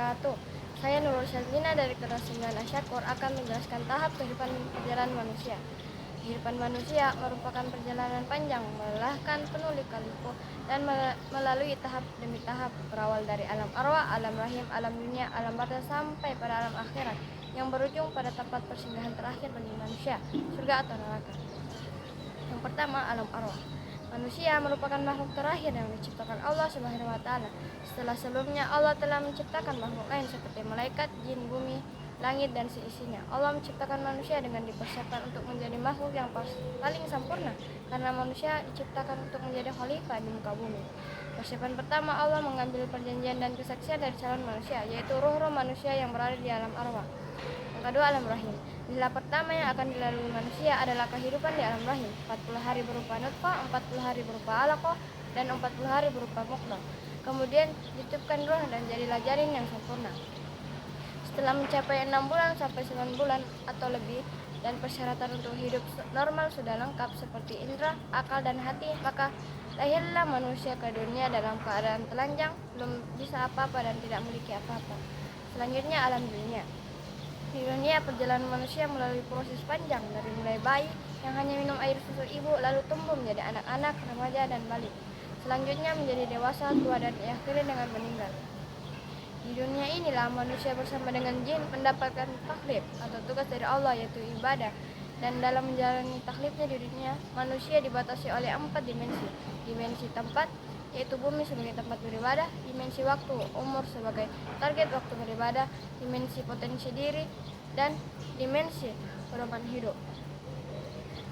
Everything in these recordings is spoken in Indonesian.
wabarakatuh. Saya Nurul Syazlina dari kelas 9 Asyakur akan menjelaskan tahap kehidupan perjalanan manusia. Kehidupan manusia merupakan perjalanan panjang, melelahkan, penuh lika-liku, dan melalui tahap demi tahap, berawal dari alam arwah, alam rahim, alam dunia, alam barzah sampai pada alam akhirat, yang berujung pada tempat persinggahan terakhir bagi manusia, surga atau neraka. Yang pertama, alam arwah. Manusia merupakan makhluk terakhir yang diciptakan Allah Subhanahu wa Ta'ala. Setelah sebelumnya Allah telah menciptakan makhluk lain seperti malaikat, jin, bumi, langit, dan seisinya. Allah menciptakan manusia dengan dipersiapkan untuk menjadi makhluk yang paling sempurna, karena manusia diciptakan untuk menjadi khalifah di muka bumi. Persiapan pertama, Allah mengambil perjanjian dan kesaksian dari calon manusia, yaitu ruh-ruh manusia yang berada di alam arwah. Yang kedua, alam rahim. Tahap pertama yang akan dilalui manusia adalah kehidupan di alam rahim. 40 hari berupa nutfah, 40 hari berupa alaqah, dan 40 hari berupa mudghah. Kemudian ditiupkan ruh dan jadilah janin yang sempurna. Setelah mencapai 6 bulan sampai 9 bulan atau lebih, dan persyaratan untuk hidup normal sudah lengkap seperti indera, akal, dan hati, maka lahirlah manusia ke dunia dalam keadaan telanjang, belum bisa apa-apa dan tidak memiliki apa-apa. Selanjutnya, alam dunia. Di dunia, perjalanan manusia melalui proses panjang, dari mulai bayi yang hanya minum air susu ibu, lalu tumbuh menjadi anak-anak, remaja, dan balik. Selanjutnya menjadi dewasa, tua, dan akhirnya dengan meninggal. Di dunia inilah manusia bersama dengan jin mendapatkan taklif atau tugas dari Allah, yaitu ibadah. Dan dalam menjalani taklifnya di dunia, manusia dibatasi oleh 4 dimensi. Dimensi tempat, yaitu bumi sebagai tempat beribadah, dimensi waktu, umur sebagai target waktu beribadah, dimensi potensi diri, dan dimensi perubahan hidup.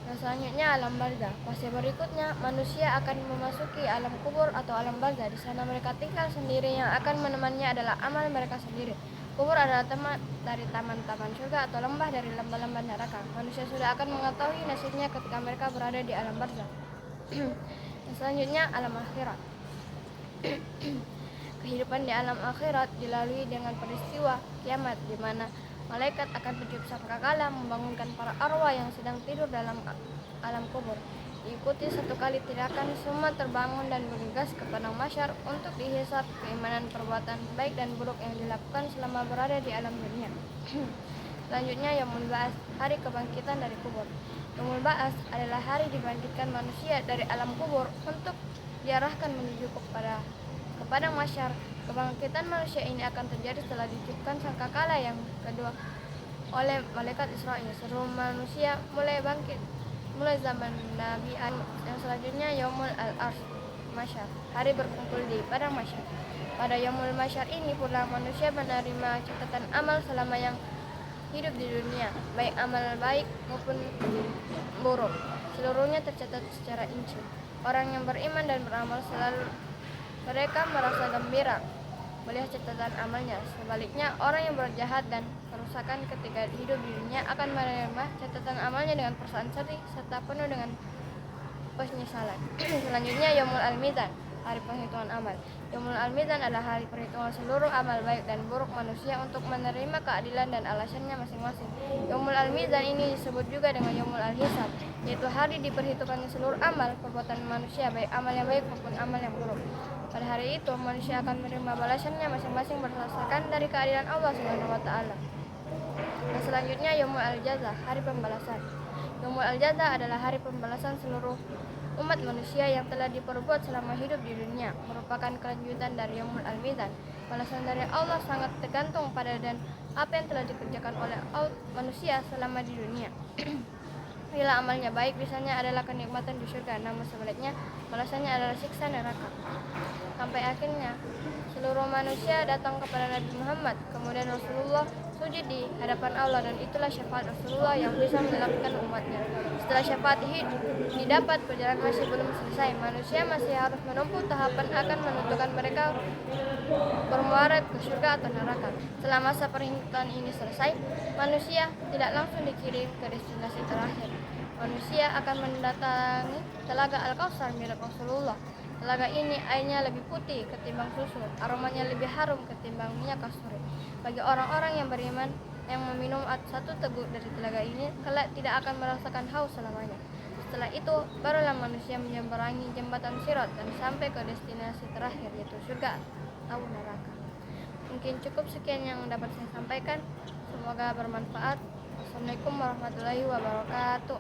Nah, selanjutnya alam barzah. Fase berikutnya, manusia akan memasuki alam kubur atau alam barzah. Di sana mereka tinggal sendiri, yang akan menemaninya adalah amal mereka sendiri. Kubur adalah teman dari taman-taman surga atau lembah dari lembah-lembah neraka. Manusia sudah akan mengetahui nasibnya ketika mereka berada di alam barzah. Selanjutnya, alam akhirat. Kehidupan di alam akhirat dilalui dengan peristiwa kiamat, di mana malaikat akan bertiup sangkakala membangunkan para arwah yang sedang tidur dalam alam kubur. Diikuti 1 kali teriakan, semua terbangun dan bergegas ke padang mahsyar untuk dihisab keimanan, perbuatan baik dan buruk yang dilakukan selama berada di alam dunia. Selanjutnya, Yaumul Ba'ats, hari kebangkitan dari kubur. Yaumul Ba'ats adalah hari dibangkitkan manusia dari alam kubur untuk diarahkan menuju kepada padang mahsyar. Kebangkitan manusia ini akan terjadi setelah ditiupkan sangkakala yang kedua oleh malaikat Israil. Seluruh manusia mulai bangkit mulai zaman Nabi Adam. Yang selanjutnya, Yaumul Al-Arsh, Mahsyar, hari berkumpul di padang mahsyar. Pada Yaumul Mahsyar ini pula manusia menerima catatan amal selama yang hidup di dunia, baik amal baik maupun buruk. Seluruhnya tercatat secara rinci. Orang yang beriman dan beramal selalu mereka merasa gembira melihat catatan amalnya. Sebaliknya, orang yang berjahat dan kerusakan ketika hidup di dunia akan menerima catatan amalnya dengan perasaan sedih serta penuh dengan penyesalan. Selanjutnya, Yaumul Al-Mizan, hari penghitungan amal. Yaumul Al-Mizan adalah hari perhitungan seluruh amal baik dan buruk manusia untuk menerima keadilan dan alasannya masing-masing. Yaumul Al-Mizan ini disebut juga dengan Yaumul Al-Hisab, yaitu hari diperhitungkannya seluruh amal perbuatan manusia, baik amal yang baik maupun amal yang buruk. Pada hari itu, manusia akan menerima balasannya masing-masing berdasarkan dari keadilan Allah Subhanahu wa Ta'ala. Dan selanjutnya, Yaumul Al-Jaza, hari pembalasan. Yaumul Al-Jaza adalah hari pembalasan seluruh umat manusia yang telah diperbuat selama hidup di dunia, merupakan kelanjutan dari Yaumul Al-Mizan. Balasan dari Allah sangat tergantung pada dan apa yang telah dikerjakan oleh manusia selama di dunia. Bila amalnya baik, biasanya adalah kenikmatan di surga, namun sebaliknya balasannya adalah siksa neraka. Sampai akhirnya seluruh manusia datang kepada Nabi Muhammad, kemudian Rasulullah sujud di hadapan Allah, dan itulah syafaat Rasulullah yang bisa menyelamatkan umatnya. Setelah syafaat didapat, perjalanan masih belum selesai. Manusia masih harus menempuh tahapan akan menentukan mereka bermuara ke surga atau neraka. Setelah masa perhitungan ini selesai, manusia tidak langsung dikirim ke destinasi terakhir. Manusia akan mendatangi telaga Al-Kautsar milik Rasulullah. Telaga ini airnya lebih putih ketimbang susu, aromanya lebih harum ketimbang minyak kasturi. Bagi orang-orang yang beriman yang meminum 1 teguk dari telaga ini, kelak tidak akan merasakan haus selamanya. Setelah itu, barulah manusia menyeberangi jembatan Sirat dan sampai ke destinasi terakhir, yaitu surga atau neraka. Mungkin cukup sekian yang dapat saya sampaikan. Semoga bermanfaat. Assalamualaikum warahmatullahi wabarakatuh.